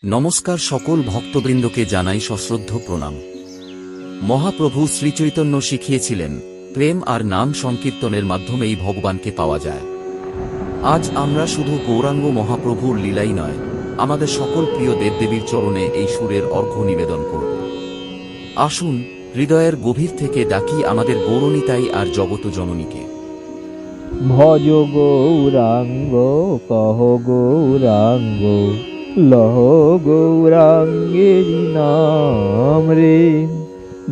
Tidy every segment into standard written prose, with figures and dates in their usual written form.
নমস্কার, সকল ভক্তবৃন্দকে জানাই সশ্রদ্ধ প্রণাম। মহাপ্রভু শ্রীচৈতন্য শিখিয়েছিলেন প্রেম আর নাম সংকীর্তনের মাধ্যমেই ভগবানকে পাওয়া যায়। আজ আমরা শুধু গৌরাঙ্গ মহাপ্রভুর লীলাই নয়, আমাদের সকল প্রিয় দেবদেবীর চরণে এই সুরের অর্ঘ্য নিবেদন করব। আসুন হৃদয়ের গভীর থেকে ডাকি আমাদের গৌরনিতাই আর জগত জননীকে। ভজ গৌরাঙ্গ কহ গৌরাঙ্গ লহ গৌরাঙ্গের নাম রে।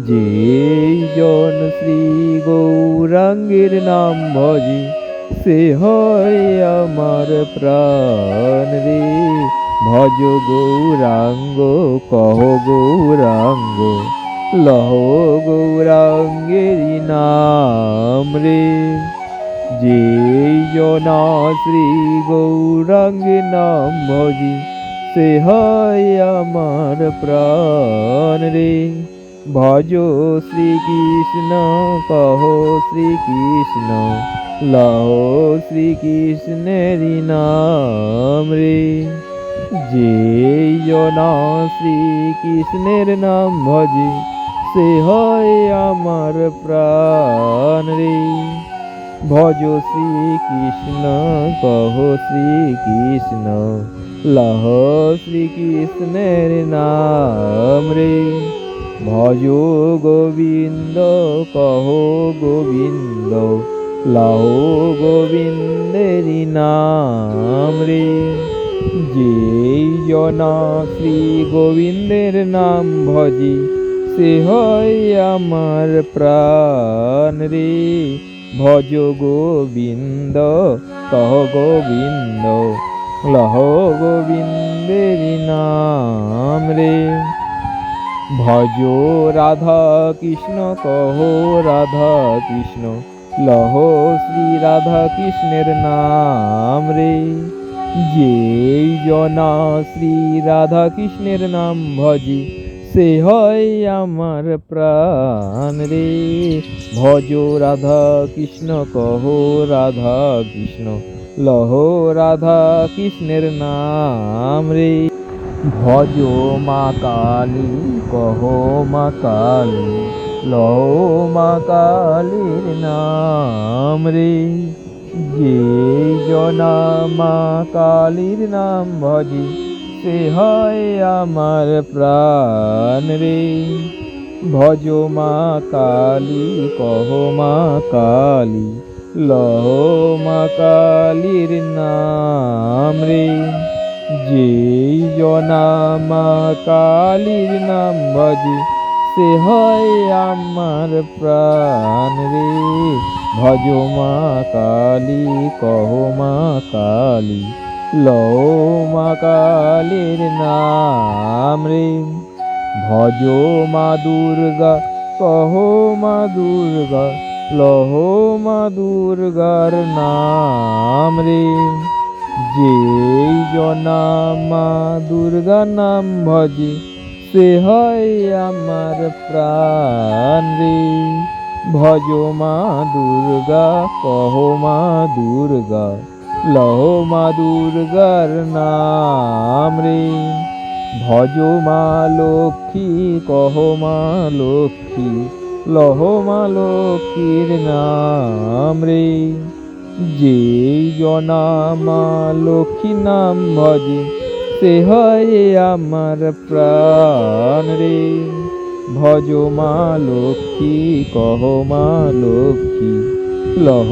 যেই জন শ্রী গৌরাঙ্গের নাম ভজে সে হয় আমার প্রাণ রে। ভজ গৌরাঙ্গ কহ গৌরাঙ্গ লহ গৌরাঙ্গের নাম রে। যেই জনা শ্রী গৌরাঙ্গের নাম ভজি সে হয় আমার প্রাণ রে। ভজ শ্রীকৃষ্ণ কহ শ্রীকৃষ্ণ লহ শ্রীকৃষ্ণের নাম রে। যেই জনা শ্রীকৃষ্ণের নাম ভজে সে হয় আমার প্রাণ রে। ভজ শ্রীকৃষ্ণ কহ শ্রীকৃষ্ণ লহ শ্রীকৃষ্ণের নাম রে। ভজ গোবিন্দ কহ গোবিন্দ লহ গোবিন্দের নাম রে। যেই জনা শ্রী গোবিন্দের নাম ভজি সে হয় আমার প্রাণ রে। ভজ গোবিন্দ কহ গোবিন্দ লহ গোবিন্দের নাম রে। ভজ রাধা কৃষ্ণ কহ রাধা কৃষ্ণ লহ শ্রী রাধা কৃষ্ণের নাম রে। যেই জনা শ্রী রাধা কৃষ্ণের নাম ভজি সে হয় আমার প্রাণ রে। ভজ রাধা কৃষ্ণ কহ রাধা কৃষ্ণ লহ রাধা কৃষ্ণের নাম রে। ভজ মা কালী কহ মা কালী লহ মা কালীর নাম রে। যেই জনা মা কালীর নাম ভজে সে হয় আমার প্রাণ রে। ভজ মা কালী কহ মা কালী লহ মা কালীর নাম রে। যেই জনা মা কালীর নাম ভজে সে হয় আমার প্রাণ রে। ভজ মা কালী কহ মা কালী লহ মা কালীর নাম রে। ভজ মা দুর্গা কহ মা দুর্গা লহ মা দুর্গার নাম রে। যেই জনা মা দুর্গা নাম ভজে সে হয় আমার প্রাণ রে। ভজ মা দুর্গা কহ মা দুর্গা লহ মা দুর্গার নাম রে। ভজ মা লক্ষ্মী কহ মা লক্ষ্মী লহ মা লক্ষ্মীর নাম রে। যেই জনা মা লক্ষ্মী নাম ভজে সে হয় আমার প্রাণ রে। ভজ মা লক্ষ্মী কহ মা লক্ষ্মী লহ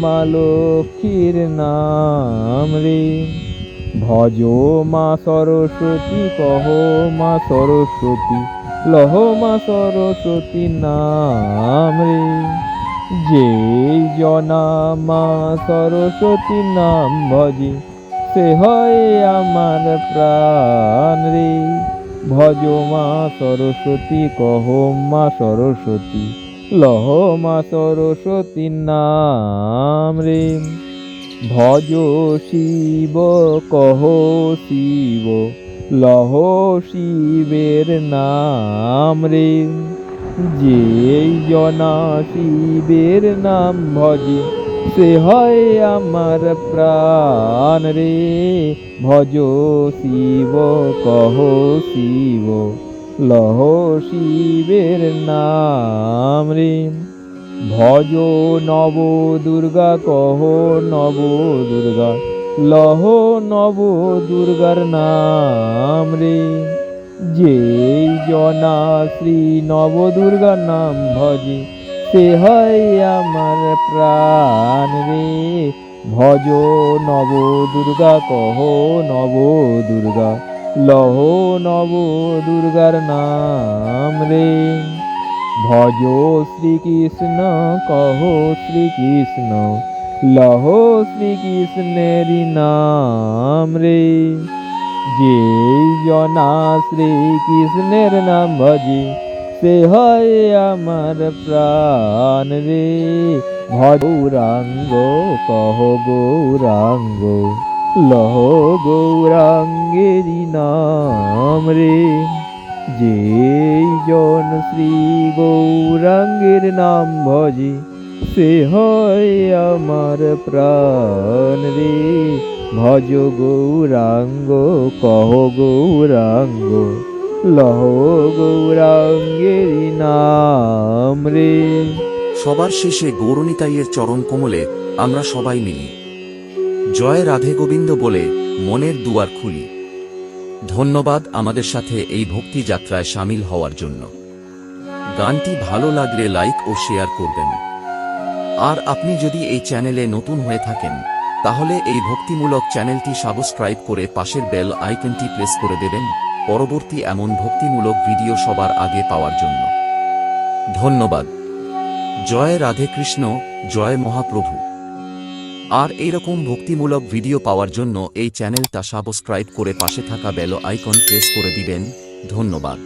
মা লক্ষ্মীর নাম রে। ভজ মা সরস্বতী কহ মা সরস্বতী লহ মা সরস্বতী নাম রে। যেই জনা মা সরস্বতী নাম ভজে সে হয় আমার প্রাণ রে। ভজ মা সরস্বতী কহ মা সরস্বতী লহ মা সরস্বতী নাম রে। ভজ শিব কহ শিব লহ শিবের নাম রে। যেই জনা শিবের নাম ভজে সে হয় আমার প্রাণ রে। ভজ শিব কহ শিব, লহ শিবের নাম রে। ভজ নব দুর্গা কহ নব দুর্গা, লহ নব দুর্গার নাম রে। যেই জনা শ্রী নব দুর্গার নাম ভজে, সে হয় আমার প্রাণ রে। ভজ নব দুর্গা কহ নব দুর্গা, লহ নব দুর্গার নাম রে। ভজ শ্রীকৃষ্ণ কহ শ্রীকৃষ্ণ, লহ শ্রীকৃষ্ণেরই নাম রে। যেই জনা শ্রীকৃষ্ণের নাম ভজে, সে হয় আমার প্রাণ রে। ভজ গৌরাঙ্গ কহ গৌরাঙ্গ, লহ গৌরাঙ্গেরই নাম রে। যেই জন শ্রী গৌরাঙ্গের নাম ভজে, সে হয় আমার প্রাণ রে। ভজ গৌরাঙ্গ কহ গৌরাঙ্গ, লহ গৌরাঙ্গেরই নাম রে। সবার শেষে গৌরনিতাইয়ের চরণ কোমলে আমরা সবাই মিলি জয় রাধে গোবিন্দ বলে মনের দুয়ার খুলি। ধন্যবাদ আমাদের সাথে এই ভক্তি যাত্রায় সামিল হওয়ার জন্য। গানটি ভালো লাগলে লাইক ও শেয়ার করবেন। আর আপনি যদি এই চ্যানেলে নতুন হয়ে থাকেন, তাহলে এই ভক্তিমূলক চ্যানেলটি সাবস্ক্রাইব করে পাশের বেল আইকনটি প্রেস করে দেবেন, পরবর্তী এমন ভক্তিমূলক ভিডিও সবার আগে পাওয়ার জন্য। ধন্যবাদ। জয় রাধে কৃষ্ণ, জয় মহাপ্রভু। আর এইরকম ভক্তিমূলক ভিডিও পাওয়ার জন্য এই চ্যানেলটা সাবস্ক্রাইব করে পাশে থাকা বেল আইকন প্রেস করে দিবেন। ধন্যবাদ।